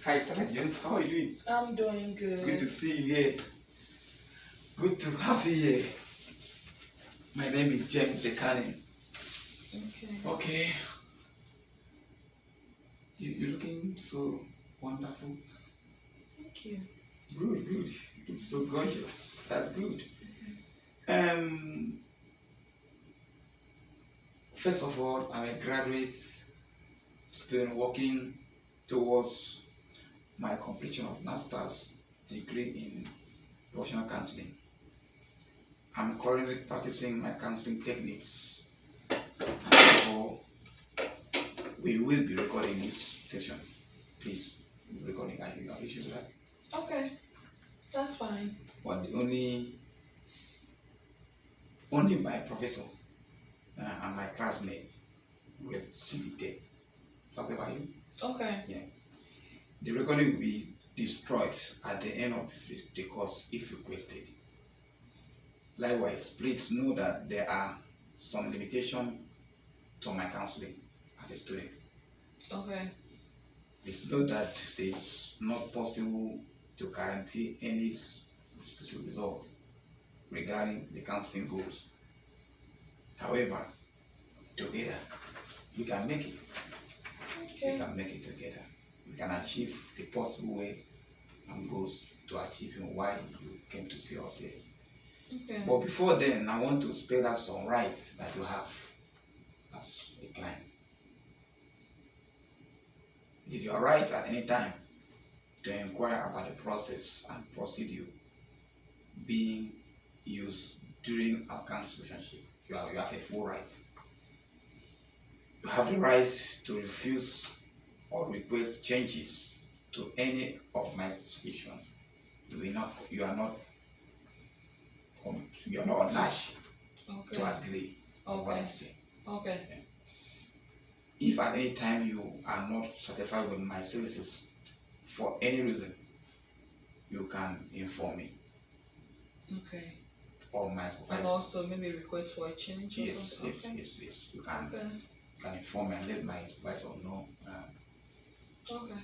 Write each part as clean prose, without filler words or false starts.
Hi, Sergeant. How are you doing? I'm doing good. Good to see you here. Good to have you here. My name is James Ekanem. Okay. Okay. You're looking so wonderful. Thank you. Good, good. You look so gorgeous. That's good. Um. First of all, I'm a graduate student working towards my completion of master's degree in professional counseling. I'm currently practicing my counseling techniques. So we will be recording this session. Please, recording. Are you have issues with that? Okay. That's fine. But the only my professor and my classmate will see the tape. Talk about you. Okay. Yeah. The recording will be destroyed at the end of the course if requested. Likewise, please know that there are some limitations to my counseling as a student. Okay. Please know that it is not possible to guarantee any specific results regarding the counseling goals. However, together we can make it. Okay. We can make it together. We can achieve the possible way and goals to achieving why you came to see us here. Okay. But before then, I want to spell out some rights that you have as a client. It is your right at any time to inquire about the process and procedure being used during our counsel relationship. You have a full right. You have the right to refuse or request changes to any of my situations. You are not obliged Okay. to agree on what I say. Okay. If at any time you are not satisfied with my services for any reason, you can inform me Okay. or my And supervisor. also maybe request for a change or Yes, something. yes. You Okay. can inform me and let my supervisor know. Okay.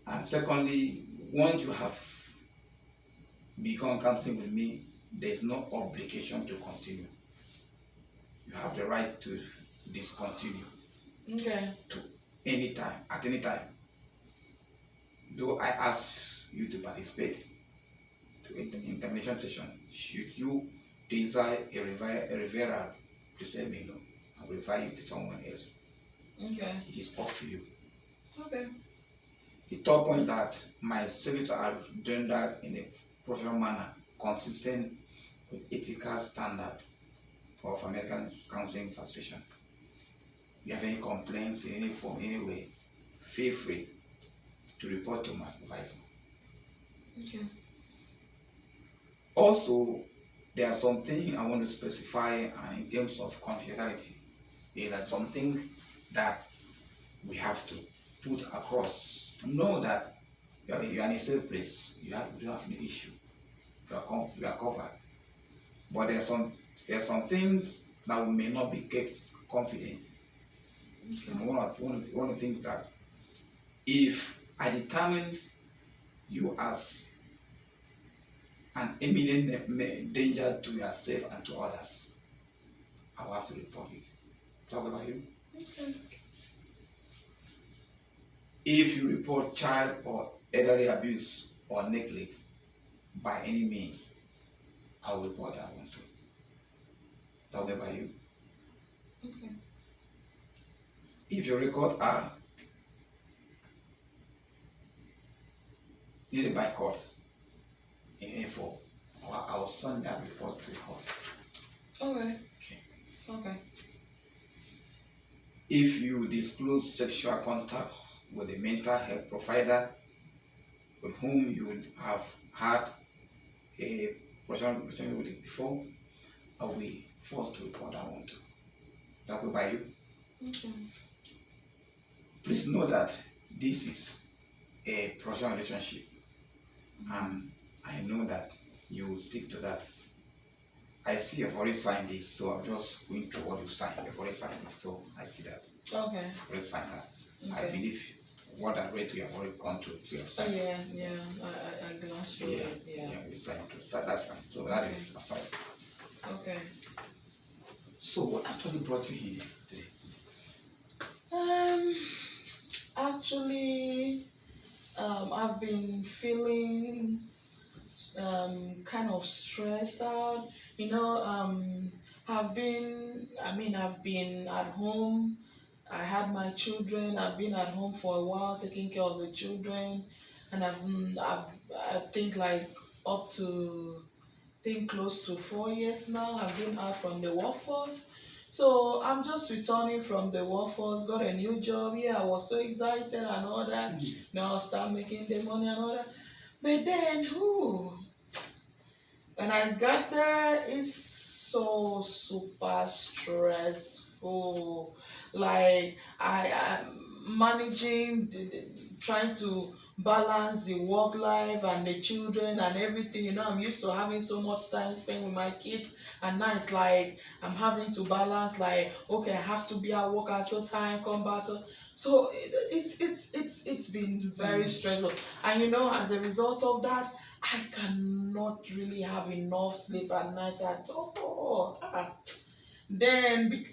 And secondly, once you have become counseling with me, there is no obligation to continue. You have the right to discontinue Okay. to any time, at any time. Though I ask you to participate to intermission session, should you desire a referral, please let me know. I will refer you to someone else. Okay. It is up to you. Okay. The third point is that my services are rendered in a professional manner, consistent with ethical standard of American Counseling Association. If you have any complaints in any form, any way, feel free to report to my supervisor. Okay. Also, there are some things I want to specify in terms of confidentiality. There are something that we have to put across. Know that you are in a safe place. You don't have any issue. You are covered. But there are some things that may not be kept confident. Okay. One of the things that if I determine you as an imminent danger to yourself and to others, I will have to report it. Talk about you. Okay. If you report child or elderly abuse or neglect by any means, I will report that one too. Talk about you. Okay. If your record are needed by court in any form, I will send that report to the court. Okay. Okay. Okay. If you disclose sexual contact with a mental health provider with whom you would have had a professional relationship with before, I will be forced to report that one too. That will by you. Okay. Please know that this is a professional relationship, and I know that you will stick to that. I see you've already signed this, so I'm just going through what you signed. You've already signed it, so I see that. Okay. You've already signed that. I Okay. believe what I read you have already gone to your side. Yeah. I glanced through Yeah, it. Yeah. you decided to start. That's fine. So that is aside. Okay. So what actually brought you here today? Um. Actually, I've been feeling kind of stressed out. I've been at home. I had my children. I've been at home for a while taking care of the children, and I think like up to think close to 4 years now. I've been out from the workforce. So I'm just returning from the workforce, got a new job. Yeah, I was so excited and all that. Now I'll start making the money and all that. But then, when I got there, it's so super stressful. Like I am managing, trying to balance the work life and the children and everything. I'm used to having so much time spent with my kids, and now it's like I'm having to balance. Like, okay, I have to be at work at so time, come back. So it's been very stressful, and as a result of that, I cannot really have enough sleep at night at all. Then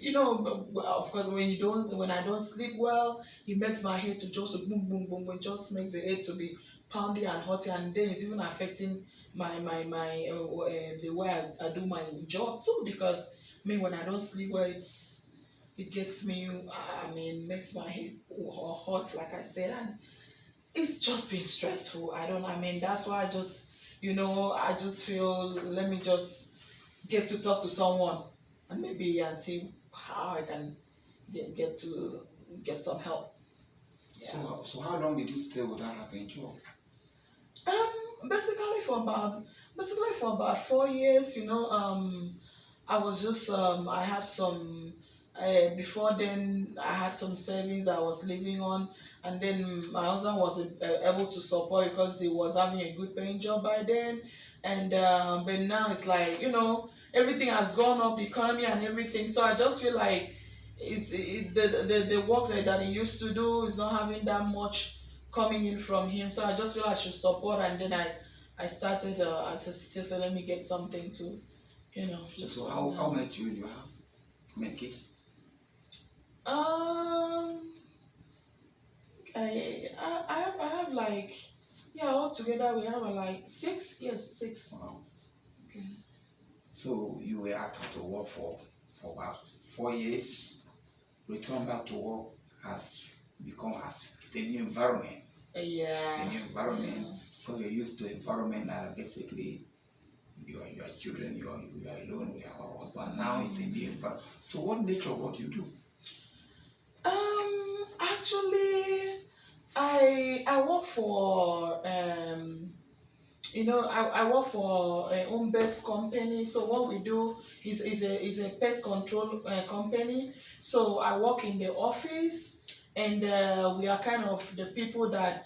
of course, when I don't sleep well, it makes my head to just boom boom boom. It just makes the head to be pounding and hurting, and then it's even affecting the way I do my job too. Because when I don't sleep well, it gets me. Makes my head hot, like I said, and it's just been stressful. That's why I just feel, let me just get to talk to someone and see how I can get some help. Yeah. So how long did you stay without having a job? Basically for about 4 years. I was just I had some before then I had some savings I was living on, and then my husband was able to support because he was having a good paying job by then. And but now it's like, everything has gone up, the economy and everything. So I just feel like the work that he used to do is not having that much coming in from him. So I just feel I should support, and then I started as a citizen. Let me get something to, just So how many children you have? How many kids? um I have like, yeah, altogether we have like six. Yes, six. Wow. Okay. So you were out to work for about 4 years. Return back to work has become as it's a new environment. Yeah. It's a new environment because you're used to environment that basically your children, you are alone with your husband. Now it's a new environment. So what nature of what you do? Actually, I work for I work for a home-based company. So what we do is a pest control company. So I work in the office, and we are kind of the people that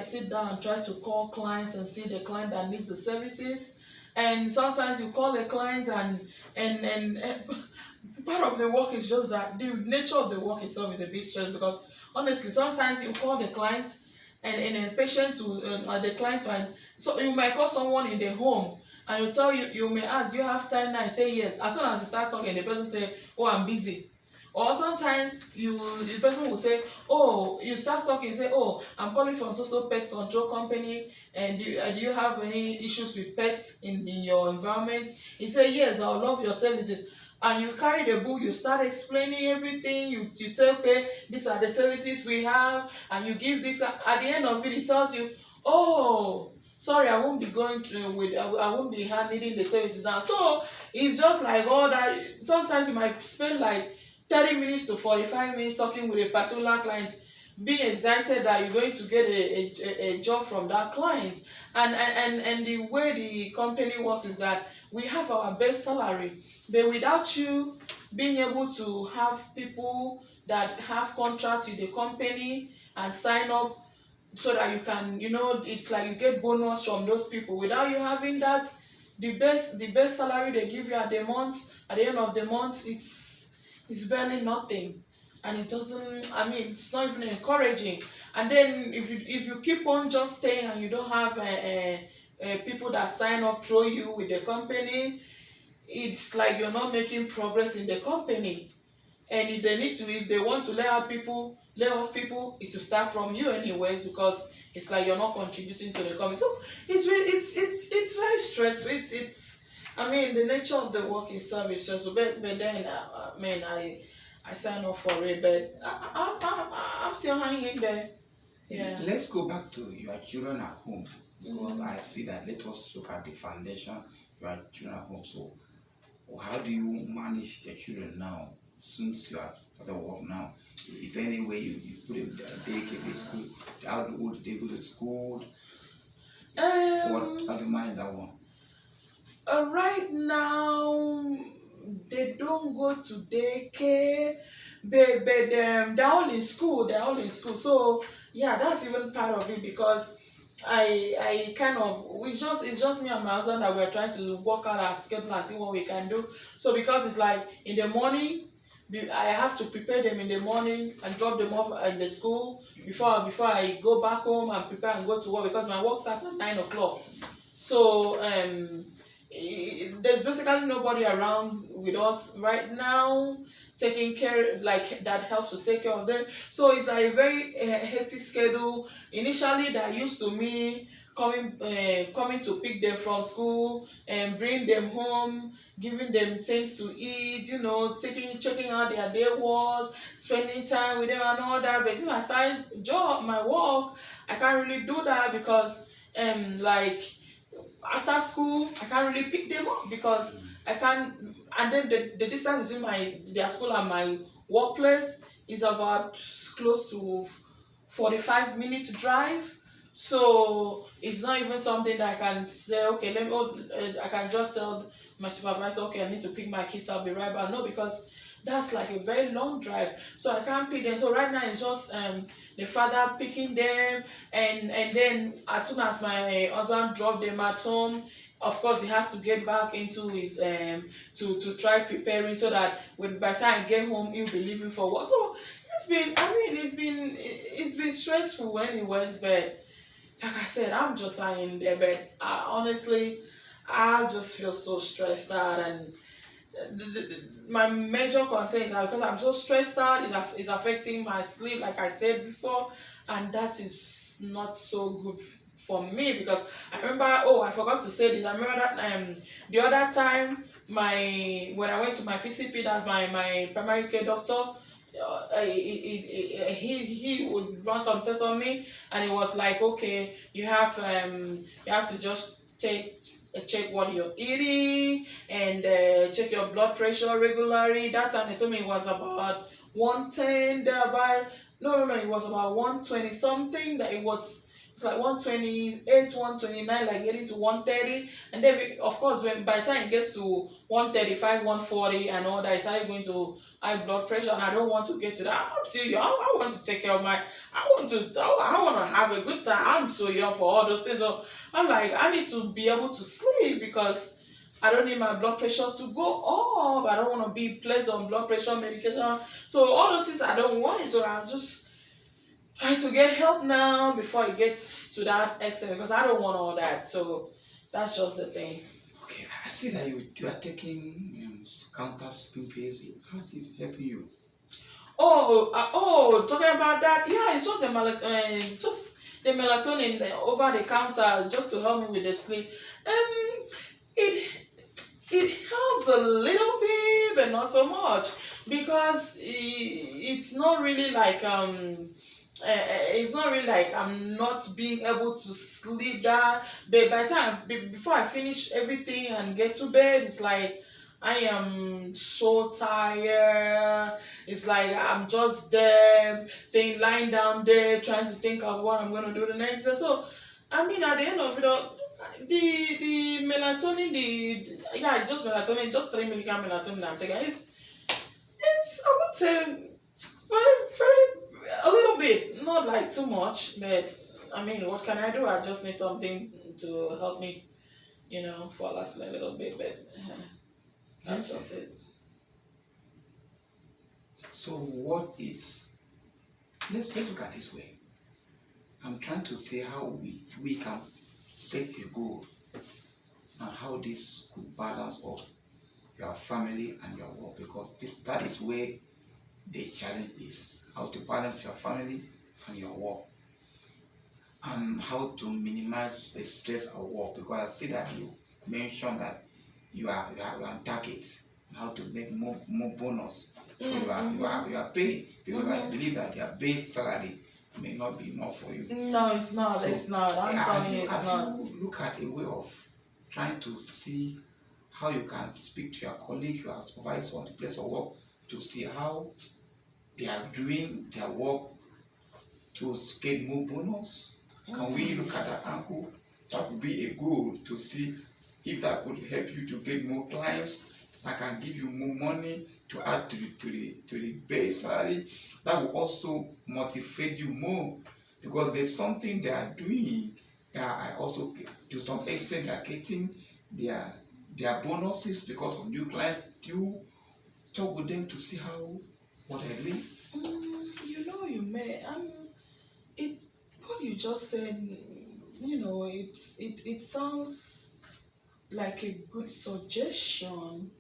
sit down and try to call clients and see the client that needs the services. And sometimes you call a client, and part of the work is just that the nature of the work itself is a bit stressful, because honestly sometimes you call the client, and the patient to the client, and so you might call someone in the home, and you may ask, do you have time now? I say yes. As soon as you start talking, the person say, oh, I'm busy. Or sometimes the person will say, oh, you start talking, say, oh, I'm calling from so pest control company, and do you have any issues with pests in your environment? He say, yes, I would love your services. And you carry the book, you start explaining everything, you tell, okay, these are the services we have, and you give this. At the end of it, it tells you, oh, sorry, I won't be going to I won't be needing the services now. So it's just like all that. Sometimes you might spend like 30 minutes to 45 minutes talking with a particular client, being excited that you're going to get a job from that client. And the way the company works is that we have our base salary, but without you being able to have people that have contracts with the company and sign up so that you can, it's like you get bonus from those people. Without you having that, the best salary they give you at the end of the month, it's barely nothing. and it doesn't, I mean, it's not even encouraging. And then if you keep on just staying and you don't have people that sign up through you with the company, it's like you're not making progress in the company. And if they want to lay off people, it will start from you anyways, because it's like you're not contributing to the company. So it's very stressful. It's I mean, the nature of the work itself is stressful, but then I mean, I sign up for it, but I'm still hanging there. Yeah. Let's go back to your children at home, because I see that. Let us look at the foundation. Your children at home. So how do you manage the children now, since you have started work now? Is there any way you put them daycare, they school? How do they go to school? How do you manage that one? Right now, they don't go to daycare, but they're all in school. They're all in school. So yeah, that's even part of it, because I kind of, it's just me and my husband that we're trying to work out our schedule and see what we can do. So because it's like in the morning, I have to prepare them in the morning and drop them off in the school before I go back home and prepare and go to work, because my work starts at 9 o'clock. So there's basically nobody around with us right now taking care, like that helps to take care of them. So it's like a very hectic schedule. Initially, that used to me coming to pick them from school and bring them home, giving them things to eat, checking out their day was, spending time with them and all that. But since I started my work, I can't really do that, because like after school I can't really pick them up, because I can't. And then the distance between their school and my workplace is about close to 45 minutes drive. So it's not even something that I can say, okay, I can just tell my supervisor, okay, I need to pick my kids, I'll be right back. No, because that's like a very long drive, so I can't pick them. So right now it's just the father picking them, and then as soon as my husband drop them at home, of course he has to get back into his to try preparing, so that by the time I get home he'll be leaving for work. So it's been stressful anyways, but like I said, I'm just hanging there. But honestly, I just feel so stressed out, and my major concern is that because I'm so stressed out, it's affecting my sleep, like I said before, and that is not so good for me. Because I remember, oh, I forgot to say this. I remember that the other time, when I went to my PCP, that's my primary care doctor. He would run some tests on me, and it was like, okay, you have to just check what you're eating, and check your blood pressure regularly. That time they told me it was about 110 thereby. No, it was about 120 something. That it's like 128, 129, like getting to 130. And then of course, when by the time it gets to 135, 140 and all that, it started going to high blood pressure, and I don't want to get to that. I'm still young. I want to take care of I want to have a good time. I'm so young for all those things. So I'm like, I need to be able to sleep, because I don't need my blood pressure to go up. I don't want to be placed on blood pressure medication. So all those things I don't want it. So I'm just trying to get help now before it gets to that extent, because I don't want all that. So that's just the thing. Okay, I see that you are taking counter sleeping pills. How is it helping you? Talking about that, yeah, it's just the melatonin over the counter, just to help me with the sleep. It it helps a little bit, but not so much, because it's not really like it's not really like I'm not being able to sleep that. But by the time before I finish everything and get to bed, it's like I am so tired. It's like I'm just there, lying down there, trying to think of what I'm gonna do the next day. So, I mean, at the end of it all, the melatonin, yeah, it's just melatonin, just 3 milligram melatonin I'm taking. It's I would say very a little bit, not like too much, but I mean, what can I do? I just need something to help me, fall asleep a little bit, but that's just it. So what is, let's look at this way. I'm trying to see how we can set a goal and how this could balance up your family and your work, because that is where the challenge is. How to balance your family and your work, and how to minimize the stress at work, because I see that you mentioned that you are on target, and how to make more bonus. So you are paid, because I believe that your base salary may not be enough for you. No, it's not. So, It's not. I'm telling you, it's have not. you look at a way of trying to see how you can speak to your colleague, your supervisor on the place of work, to see how they are doing their work to get more bonus? Can we look at that angle? That would be a goal to see if that could help you to get more clients, that can give you more money to add to the base salary. That will also motivate you more, because there's something they are doing that I also, to some extent, they are getting their bonuses because of new clients. Do you talk with them to see how what they're doing? You may. It what you just said. It sounds like a good suggestion.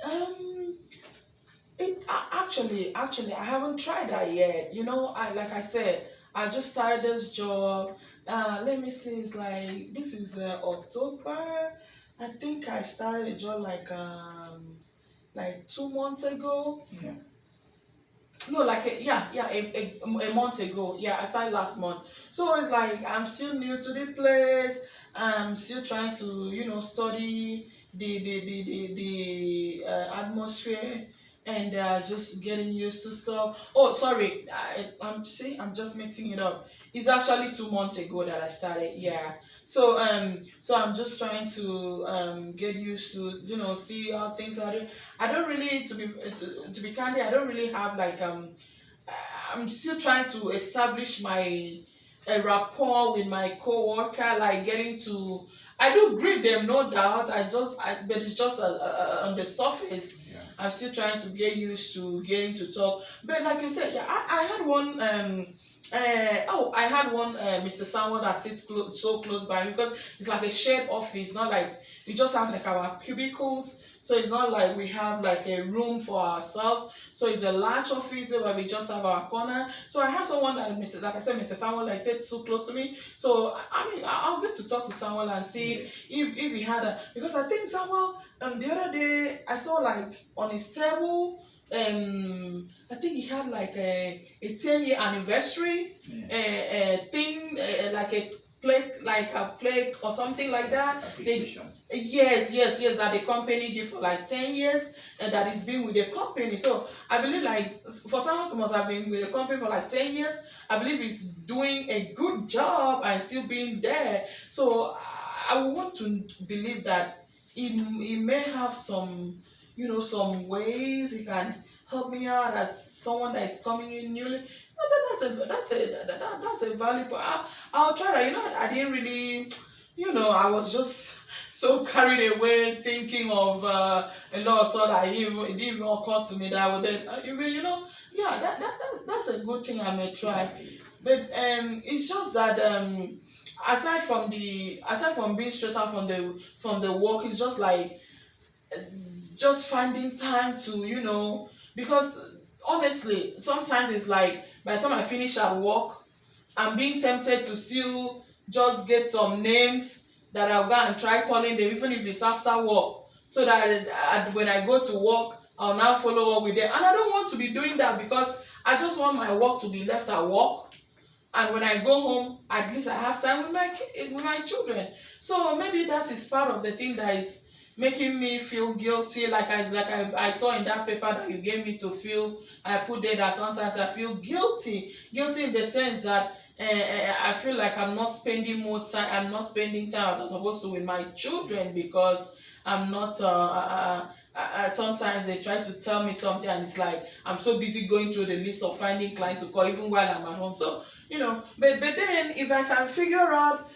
Um, actually, I haven't tried that yet. Like I said, I just started this job. Let me see. It's like this is October. I think I started a job like 2 months ago. Yeah. No, like a month ago. Yeah, I started last month. So it's like I'm still new to the place. I'm still trying to study the atmosphere, and just getting used to stuff. Oh, sorry, I'm just mixing it up. It's actually 2 months ago that I started. Yeah. So I'm just trying to get used to see how things are doing. I don't really, to be candid, I don't really have like I'm still trying to establish my a rapport with my coworker, like getting to. I do greet them, no doubt. But it's just on the surface. Yeah. I'm still trying to get used to getting to talk. But like you said, yeah, I had one. I had one Mr. Samuel that sits so close by me, because it's like a shared office, not like we just have like our cubicles. So it's not like we have like a room for ourselves. So it's a large office where we just have our corner. So I have someone that like I said, Mr. Samuel, I said so close to me. So I mean, I'll get to talk to Samuel and see if he had because I think Samuel the other day I saw like on his table. I think he had like a 10-year anniversary thing, like a plaque or something like that. Appreciation. Yes, that the company did for like 10 years, and that he's been with the company. So I believe like for someone who must have been with the company for like 10 years, I believe he's doing a good job and still being there. So I would want to believe that he may have some ways he can help me out as someone that is coming in newly. That's a valuable. I'll try that. I didn't really, I was just so carried away thinking of a lot of stuff that it didn't even occur to me that would then, yeah, that's a good thing I may try. But it's just that aside from being stressed out from the work, it's just like just finding time to because honestly sometimes it's like by the time I finish at work, I'm being tempted to still just get some names that I'll go and try calling them, even if it's after work, so that when I go to work, I'll now follow up with them. And I don't want to be doing that, because I just want my work to be left at work, and when I go home, at least I have time with my children. So maybe that is part of the thing that is making me feel guilty, like I saw in that paper that you gave me to feel. I put there that sometimes I feel guilty in the sense that I feel like I'm not spending time as I'm supposed to with my children, because I'm not sometimes they try to tell me something, and it's like I'm so busy going through the list of finding clients to call even while I'm at home. So but then if I can figure out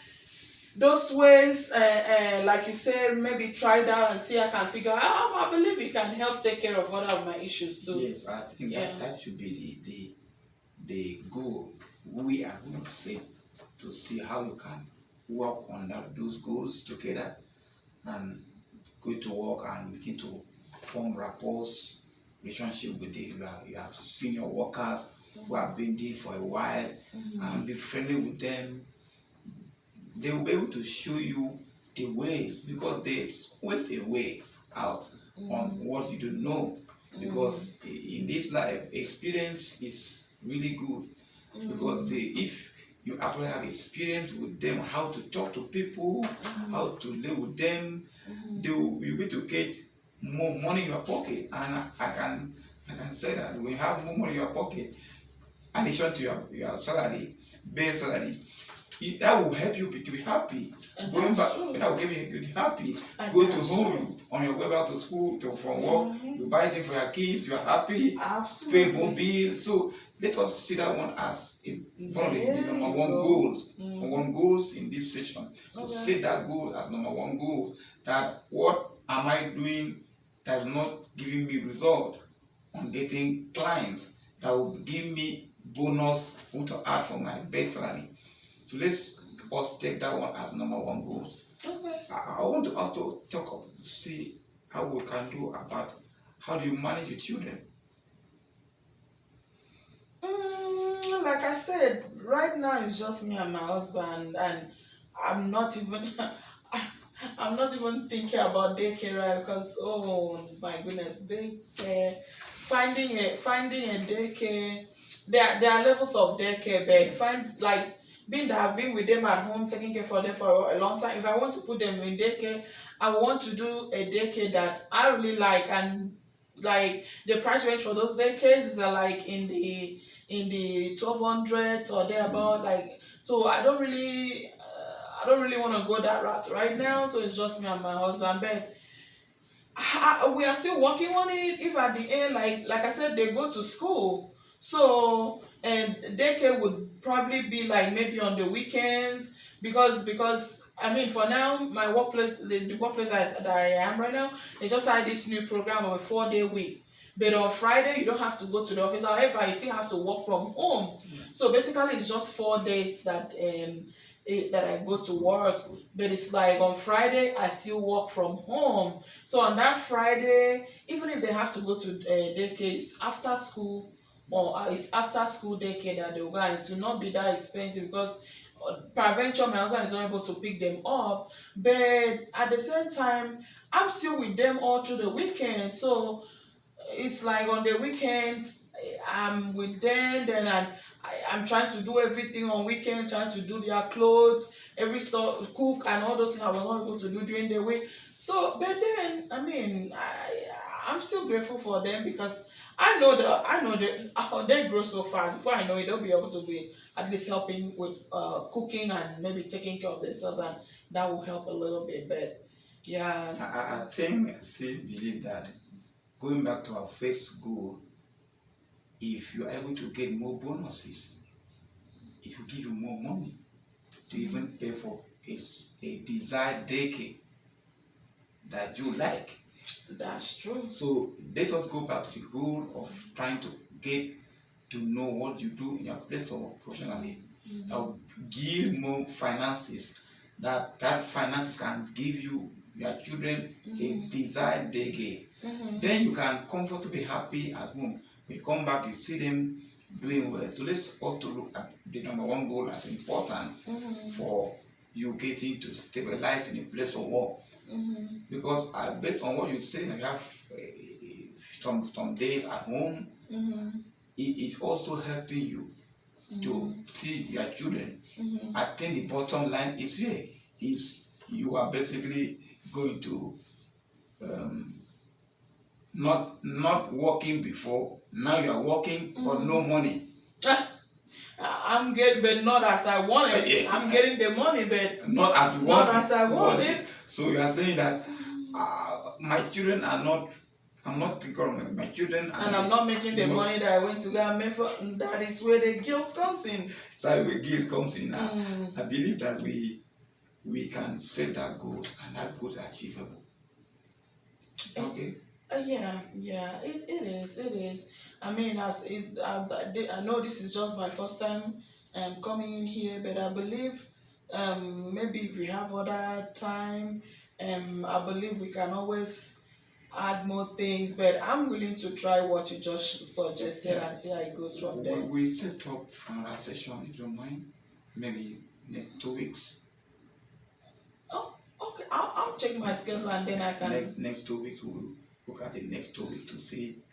those ways, like you said, maybe try that and see I can figure out. I believe it can help take care of other of my issues too. Yes, I think Yeah. that should be the goal we are going to set, to see how you can work on those goals together and go to work and begin to form rapports, relationship with you have senior workers who have been there for a while, and be friendly with them. They will be able to show you the ways, because there's always a way out on what you don't know. Because in this life, experience is really good, because if you actually have experience with them, how to talk to people, how to live with them, you'll be to get more money in your pocket. And I can say that when you have more money in your pocket, addition to your salary, base salary, that will help you to be happy. And Going that's back, true. that will give you to be happy. And Go to that's home, true. on your way back to school, from work, you buy things for your kids, you are happy, pay home Absolutely. bills. So let us see that one as one of the There number you one go. goals. Number one goals in this session. To Okay. set that goal as number one goal. That what am I doing that's not giving me result on getting clients that will give me bonus to add for my base salary. So let's us take that one as number one goal. Okay. I want to also see how we can do about how do you manage your children. Like I said, right now it's just me and my husband, and I'm not even I'm not even thinking about daycare, right? Because oh my goodness, daycare, finding a daycare. There are levels of daycare, but find like being that I've been with them at home, taking care for them for a long time. If I want to put them in daycare, I want to do a daycare that I really like, and like the price range for those daycares is like in the 1200s or thereabout. Like, so I don't really want to go that route right now. So it's just me and my husband, but we are still working on it. If at the end, like I said, they go to school, so and daycare would probably be like maybe on the weekends, because I mean, for now, my workplace, the workplace that I am right now, they just had this new program of a 4-day week. But on Friday, you don't have to go to the office. However, you still have to work from home. So basically, it's just 4 days that I go to work. But it's like on Friday, I still work from home. So on that Friday, even if they have to go to daycare, it's after school, or it's after school daycare that they'll go, and it will not be that expensive, because peradventure my husband is not able to pick them up. But at the same time, I'm still with them all through the weekend. So it's like on the weekends I'm with them, then I'm trying to do everything on weekend, trying to do their clothes, every stuff, cook and all those things I was not able to do during the week. So but then I mean I'm still grateful for them, because I know that they grow so fast. Before I know it, they'll be able to be at least helping with cooking and maybe taking care of themselves, and that will help a little bit. But yeah. I think I still believe that, going back to our first goal, if you're able to get more bonuses, it will give you more money to even pay for a desired daycare that you like. That's true. So let us go back to the goal of trying to get to know what you do in your place of work professionally. That will give more finances. That finances can give you your children a desired daycare. Then you can comfortably happy at home. When you come back, you see them doing well. So let's also look at the number one goal as important for you getting to stabilize in a place of work. Because based on what you say, you have some days at home. It's also helping you to see your children. I think the bottom line is here is you are basically going to not working before. Now you are working but no money. I'm getting, but not as I want it. Yes. I'm getting the money, but Not as you not want as I want it. So you are saying that my children are not. I'm not thinking of my children, And I'm not making the money that I went to go and make for. That is where the guilt comes in. That's where guilt comes in. I believe that we we can set that goal and that goal is achievable. Okay. It is. I mean, I know this is just my first time coming in here, but I believe maybe if we have other time, I believe we can always add more things. But I'm willing to try what you just suggested and see how it goes from there. We set up another session if you don't mind. Maybe next 2 weeks. Oh, okay. I'll check my schedule and then I can. Next 2 weeks, we'll look at it next 2 weeks to see,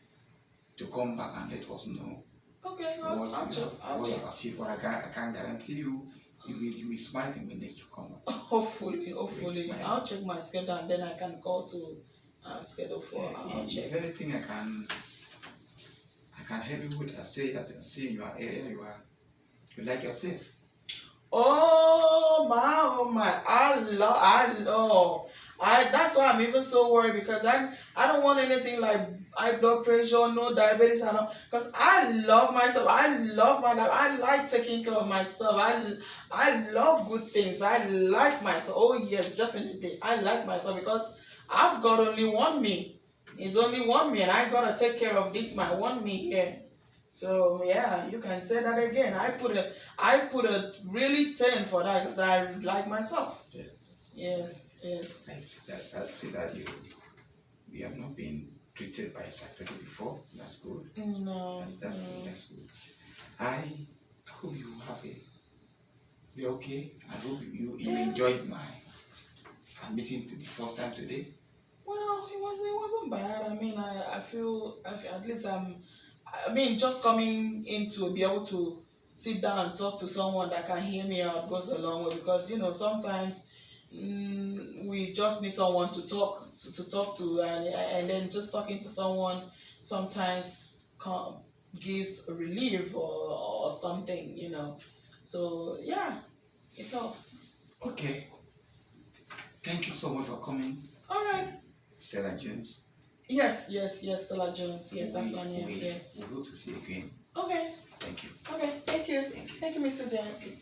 to come back and let us know Okay, I'll check. what you have achieved. But I can guarantee you, you will smile in minutes to come back. Hopefully. I'll check my schedule and then I can call to schedule for. I'll check. Is there anything I can help you with? I say that in your area you like yourself. Oh my! That's why I'm even so worried, because I don't want anything like high blood pressure, no diabetes, and all. Because I love myself. I love my life. I like taking care of myself. I love good things. I like myself. Oh yes, definitely. I like myself because I've got only one me. It's only one me, and I gotta take care of this my one me here. So yeah, you can say that again. I put a really 10 for that because I like myself. Yes. I see that you have not been treated by a psychiatrist before. That's good. No. That's good. I hope you're okay. I hope you enjoyed my meeting the first time today. Well, it wasn't bad. I mean, I feel at least just coming in to be able to sit down and talk to someone that can hear me out goes a long way, because sometimes we just need someone to talk to, and then just talking to someone sometimes gives a relief or something, so yeah, it helps. Okay, thank you so much for coming. All right. Stella Jones. Yes, Stella Jones. Yes, that's my name. Yes. We hope to see you again. Okay. Thank you. Okay, thank you, Mr. James.